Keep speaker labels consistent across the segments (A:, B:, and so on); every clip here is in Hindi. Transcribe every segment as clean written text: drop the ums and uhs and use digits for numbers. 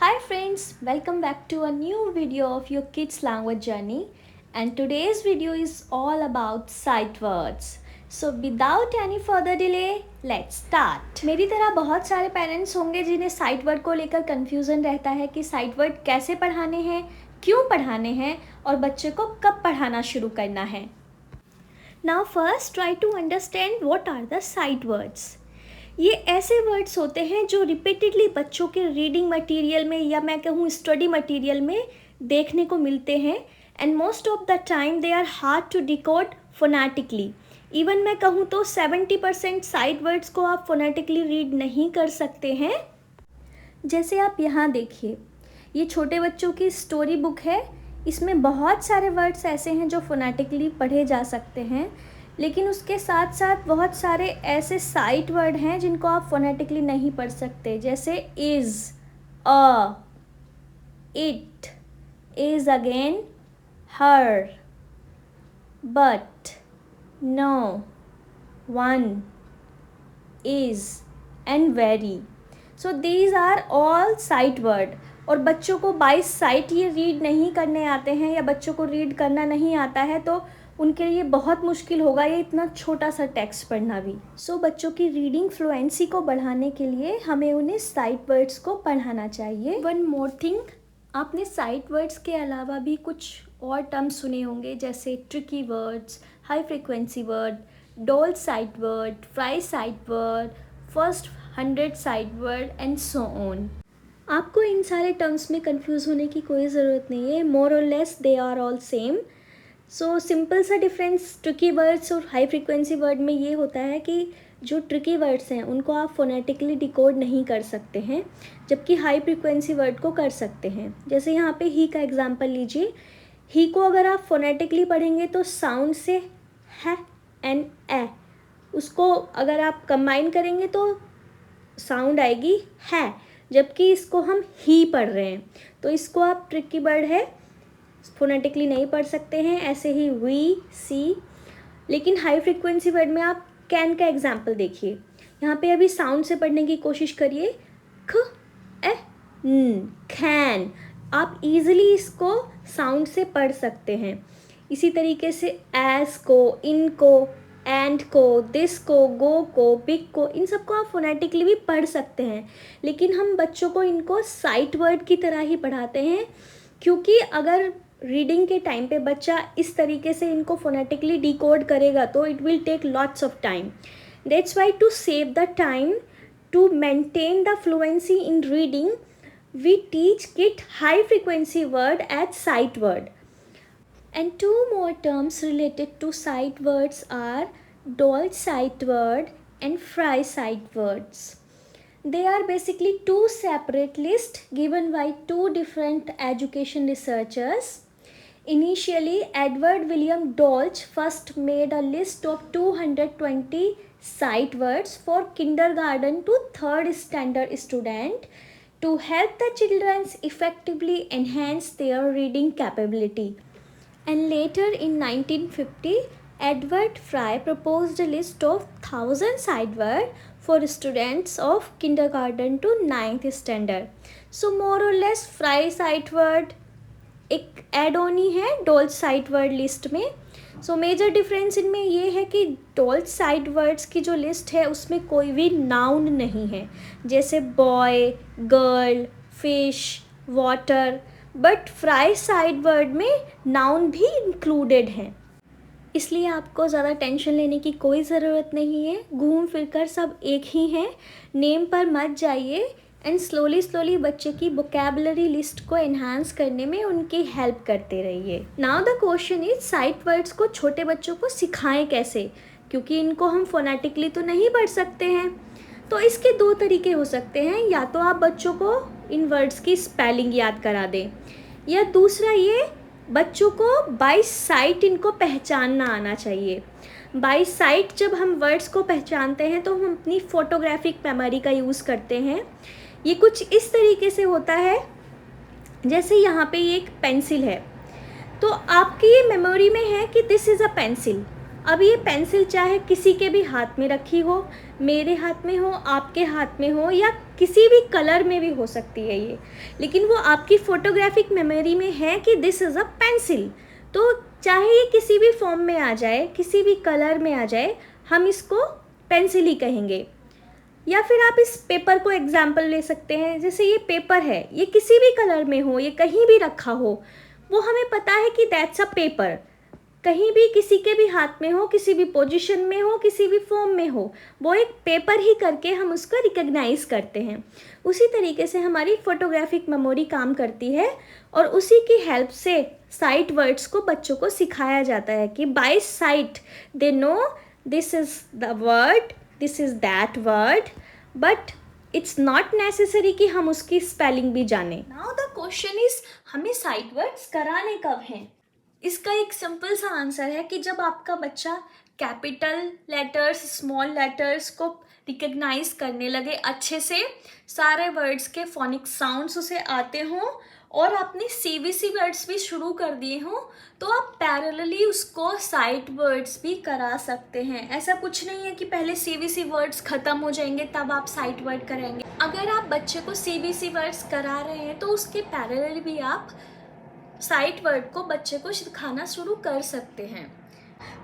A: Hi friends, welcome back to a new video of your kids language journey, and today's video is all about sight words. So without any further delay, let's start. मेरी तरह बहुत सारे पेरेंट्स होंगे जिन्हें साइट वर्ड को लेकर कंफ्यूजन रहता है कि साइट वर्ड कैसे पढ़ाने हैं, क्यों पढ़ाने हैं और बच्चे को कब पढ़ाना शुरू करना है. Now first try to understand what are the sight words. ये ऐसे वर्ड्स होते हैं जो रिपीटेडली बच्चों के रीडिंग मटेरियल में या मैं कहूँ स्टडी मटेरियल में देखने को मिलते हैं and most of the time they are hard to decode phonetically. Even मैं कहूँ तो 70% साइड वर्ड्स को आप फोनेटिकली रीड नहीं कर सकते हैं. जैसे आप यहाँ देखिए, ये छोटे बच्चों की स्टोरी बुक है. इसमें बहुत सारे वर्ड्स ऐसे हैं जो फोनेटिकली पढ़े जा सकते हैं, लेकिन उसके साथ साथ बहुत सारे ऐसे साइट वर्ड हैं जिनको आप फोनेटिकली नहीं पढ़ सकते. जैसे is, a, it, is again, her, but, no, one, is and very. So these are all sight word. और बच्चों को बाय साइट ये रीड नहीं करने आते हैं या बच्चों को रीड करना नहीं आता है तो उनके लिए बहुत मुश्किल होगा ये इतना छोटा सा टेक्स्ट पढ़ना भी. सो बच्चों की रीडिंग फ्लुएंसी को बढ़ाने के लिए हमें उन्हें साइट वर्ड्स को पढ़ाना चाहिए. वन मोर थिंग, आपने साइट वर्ड्स के अलावा भी कुछ और टर्म्स सुने होंगे जैसे tricky words, high frequency word, Dolch sight word, Fry sight word, first 100 sight word and so on. आपको इन सारे टर्म्स में कंफ्यूज होने की कोई ज़रूरत नहीं है. मोर और less they are all same. So simple सा डिफरेंस ट्रिकी वर्ड्स और हाई फ्रिक्वेंसी वर्ड में ये होता है कि जो ट्रिकी वर्ड्स हैं उनको आप फोनेटिकली डिकोड नहीं कर सकते हैं, जबकि हाई फ्रिक्वेंसी वर्ड को कर सकते हैं. जैसे यहाँ पे ही का एग्जांपल लीजिए. ही को अगर आप फोनेटिकली पढ़ेंगे तो साउंड से है एंड ए, उसको अगर आप कंबाइन करेंगे तो साउंड आएगी है, जबकि इसको हम ही पढ़ रहे हैं तो इसको आप ट्रिकी वर्ड है फोनेटिकली नहीं पढ़ सकते हैं. ऐसे ही वी, सी. लेकिन हाई फ्रिक्वेंसी वर्ड में आप कैन का एग्जाम्पल देखिए. यहाँ पे अभी साउंड से पढ़ने की कोशिश करिए. ख, ए, न, कैन. आप इजीली इसको साउंड से पढ़ सकते हैं. इसी तरीके से एस को, इन को, एंड को, दिस को, गो को, बिग को, इन सबको आप फोनेटिकली भी पढ़ सकते हैं. लेकिन हम बच्चों को इनको साइट वर्ड की तरह ही पढ़ाते हैं, क्योंकि अगर रीडिंग के टाइम पे बच्चा इस तरीके से इनको फोनेटिकली डिकोड करेगा तो it will take lots of time. That's why to save the time, to maintain the fluency in reading, we teach kid high frequency word as sight word. And two more terms related to sight words are doll sight word and fry sight words. They are basically two separate lists given by two different education researchers. Initially, Edward William Dolch first made a list of 220 sight words for kindergarten to third standard student to help the children effectively enhance their reading capability. And later in 1950, Edward Fry proposed a list of 1000 sight words for students of kindergarten to 9th standard. So more or less Fry sight word एक एड ऑन ही है डोल्स साइट वर्ड लिस्ट में. सो मेजर डिफरेंस इनमें ये है कि डोल्स साइट वर्ड्स की जो लिस्ट है उसमें कोई भी नाउन नहीं है, जैसे boy, girl, fish, water. But fry side word में नाउन भी इंक्लूडेड हैं. इसलिए आपको ज़्यादा टेंशन लेने की कोई ज़रूरत नहीं है. घूम फिर कर सब एक ही हैं. नेम पर मत जाइए एंड स्लोली बच्चे की वोकैबुलरी लिस्ट को एनहांस करने में उनकी हेल्प करते रहिए. Now the question is sight words को छोटे बच्चों को सिखाएं कैसे, क्योंकि इनको हम फोनेटिकली तो नहीं पढ़ सकते हैं. तो इसके दो तरीके हो सकते हैं. या तो आप बच्चों को इन वर्ड्स की स्पेलिंग याद करा दें, या दूसरा ये बच्चों को बाय साइट इनको पहचानना आना चाहिए. बाय साइट जब हम वर्ड्स को पहचानते हैं तो हम अपनी फोटोग्राफिक मेमोरी का यूज़ करते हैं. ये कुछ इस तरीके से होता है, जैसे यहाँ पे ये एक पेंसिल है तो आपकी ये मेमोरी में है कि दिस इज़ अ पेंसिल. अब ये पेंसिल चाहे किसी के भी हाथ में रखी हो, मेरे हाथ में हो, आपके हाथ में हो, या किसी भी कलर में भी हो सकती है ये, लेकिन वो आपकी फ़ोटोग्राफिक मेमोरी में है कि दिस इज़ अ पेंसिल। तो चाहे ये किसी भी फॉर्म में आ जाए, किसी भी कलर में आ जाए, हम इसको पेंसिल ही कहेंगे। या फिर आप इस पेपर को एग्जाम्पल ले सकते हैं, जैसे ये पेपर है, ये किसी भी कलर में हो, ये कहीं भी रखा हो, वो हमें पता है कि दैट्स अ पेपर। कहीं भी किसी के भी हाथ में हो, किसी भी पोजीशन में हो, किसी भी फॉर्म में हो, वो एक पेपर ही करके हम उसको रिकग्नाइज करते हैं। उसी तरीके से हमारी फोटोग्राफिक मेमोरी काम करती है, और उसी की हेल्प से साइट वर्ड्स को बच्चों को सिखाया जाता है कि by sight they know this is the word, this is that word, but it's not necessary कि हम उसकी स्पेलिंग भी जानें। नाउ द क्वेश्चन इज, हमें साइट वर्ड्स कराने कब हैं? इसका एक सिंपल सा आंसर है कि जब आपका बच्चा कैपिटल लेटर्स, स्मॉल लेटर्स को रिकग्नाइज करने लगे अच्छे से, सारे वर्ड्स के फोनिक साउंड्स उसे आते हों, और आपने सीबीसी वर्ड्स भी शुरू कर दिए हों, तो आप पैरेलली उसको साइट वर्ड्स भी करा सकते हैं। ऐसा कुछ नहीं है कि पहले सीबीसी वर्ड्स ख़त्म हो जाएंगे तब आप साइट वर्ड करेंगे। अगर आप बच्चे को सीबीसी वर्ड्स करा रहे हैं तो उसके पैरेलली भी आप साइट वर्ड को बच्चे को सिखाना शुरू कर सकते हैं।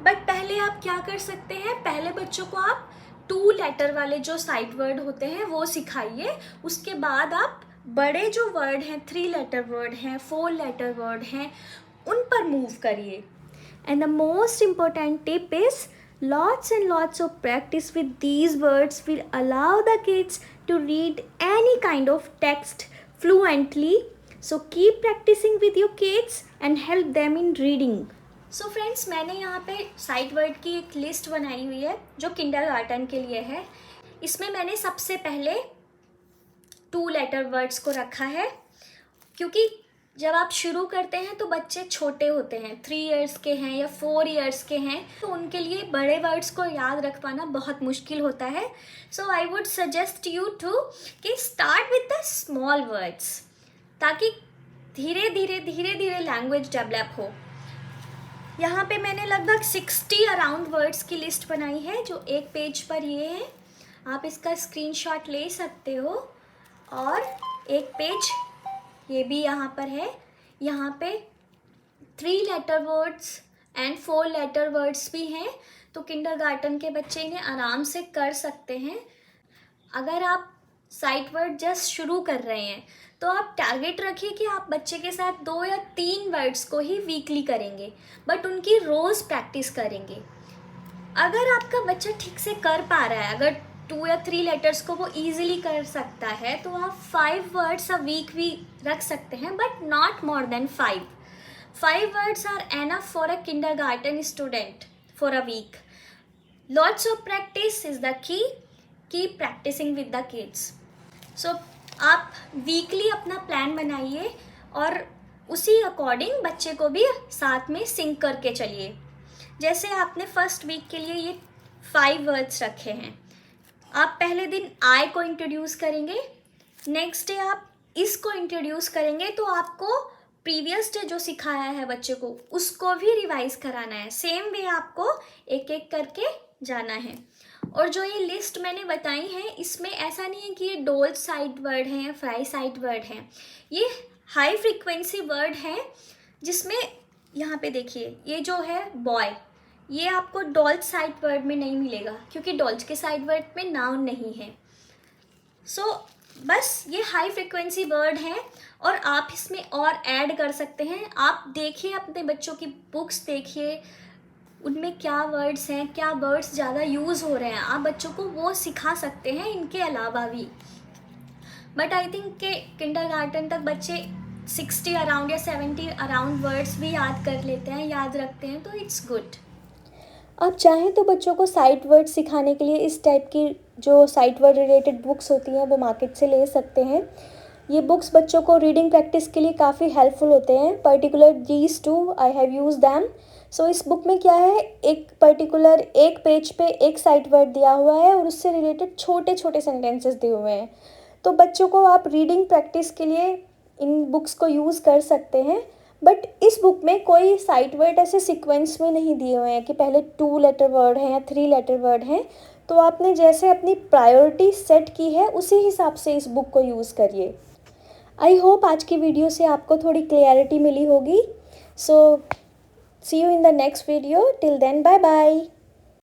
A: बट पहले आप क्या कर सकते हैं, पहले बच्चों को आप 2 लेटर वाले जो साइट वर्ड होते हैं वो सिखाइए। उसके बाद आप बड़े जो वर्ड हैं, 3 लेटर वर्ड हैं, 4 लेटर वर्ड हैं, उन पर मूव करिए। And the most important tip is lots and lots of practice with these words will allow the kids to read any kind of text fluently. So keep practicing with your kids and help them in reading. So friends, मैंने यहाँ पे साइट वर्ड की एक लिस्ट बनाई हुई है जो किंडरगार्टन के लिए है। इसमें मैंने सबसे पहले 2 लेटर वर्ड्स को रखा है, क्योंकि जब आप शुरू करते हैं तो बच्चे छोटे होते हैं, 3 इयर्स के हैं या 4 इयर्स के हैं, तो उनके लिए बड़े वर्ड्स को याद रख पाना बहुत मुश्किल होता है। So I would suggest you to कि start with the small words, ताकि धीरे धीरे लैंग्वेज डेवलप हो। यहाँ पे मैंने लगभग 60 अराउंड वर्ड्स की लिस्ट बनाई है जो एक पेज पर ये है। आप इसका स्क्रीनशॉट ले सकते हो, और एक पेज ये भी यहाँ पर है। यहाँ पे 3 letter words and 4 letter words भी हैं, तो किंडरगार्टन के बच्चे इन्हें आराम से कर सकते हैं। अगर आप साइट वर्ड जस्ट शुरू कर रहे हैं तो आप टारगेट रखिए कि आप बच्चे के साथ 2 या 3 वर्ड्स को ही वीकली करेंगे, बट उनकी रोज़ प्रैक्टिस करेंगे। अगर आपका बच्चा ठीक से कर पा रहा है, अगर 2 या 3 लेटर्स को वो ईजिली कर सकता है, तो आप 5 वर्ड्स अ वीक भी रख सकते हैं, but not more than 5 words are enough for a kindergarten student for a week. Lots of practice is the key, keep practicing with the kids. So आप वीकली अपना प्लान बनाइए और उसी अकॉर्डिंग बच्चे को भी साथ में सिंक करके चलिए। जैसे आपने फर्स्ट वीक के लिए ये 5 वर्ड्स रखे हैं, आप पहले दिन आई को इंट्रोड्यूस करेंगे, नेक्स्ट डे आप इसको इंट्रोड्यूस करेंगे, तो आपको प्रीवियस डे जो सिखाया है बच्चे को उसको भी रिवाइज कराना है। सेम वे आपको एक एक करके जाना है। और जो ये लिस्ट मैंने बताई है, इसमें ऐसा नहीं है कि ये डोल साइड वर्ड हैं या फ्राई साइड वर्ड हैं, ये हाई फ्रीक्वेंसी वर्ड हैं, जिसमें यहाँ पे देखिए ये जो है बॉय, ये आपको डॉल्स साइड वर्ड में नहीं मिलेगा, क्योंकि डॉल्स के साइड वर्ड में नाउन नहीं है। सो बस ये हाई फ्रिक्वेंसी वर्ड हैं, और आप इसमें और ऐड कर सकते हैं। आप देखिए अपने बच्चों की बुक्स देखिए, उनमें क्या वर्ड्स हैं, क्या वर्ड्स ज़्यादा यूज़ हो रहे हैं, आप बच्चों को वो सिखा सकते हैं इनके अलावा भी। बट आई थिंक के किंडरगार्टन तक बच्चे 60 अराउंड या 70 अराउंड वर्ड्स भी याद कर लेते हैं, याद रखते हैं, तो इट्स गुड। आप चाहें तो बच्चों को साइट वर्ड सिखाने के लिए इस टाइप की जो साइट वर्ड रिलेटेड बुक्स होती हैं वो मार्केट से ले सकते हैं। ये बुक्स बच्चों को रीडिंग प्रैक्टिस के लिए काफ़ी हेल्पफुल होते हैं। Particular these 2 I have use them. So इस बुक में क्या है, एक पर्टिकुलर एक पेज पे एक साइट वर्ड दिया हुआ है और उससे रिलेटेड छोटे छोटे सेंटेंसेस दिए हुए हैं। तो बच्चों को आप रीडिंग प्रैक्टिस के लिए इन बुक्स को यूज़ कर सकते हैं। बट इस बुक में कोई साइट वर्ड ऐसे सीक्वेंस में नहीं दिए हुए हैं कि पहले 2 लेटर वर्ड हैं या 3 लेटर वर्ड हैं। तो आपने जैसे अपनी प्रायोरिटी सेट की है उसी हिसाब से इस बुक को यूज़ करिए। आई होप आज की वीडियो से आपको थोड़ी क्लियरिटी मिली होगी। So see you in the next video, till then bye bye.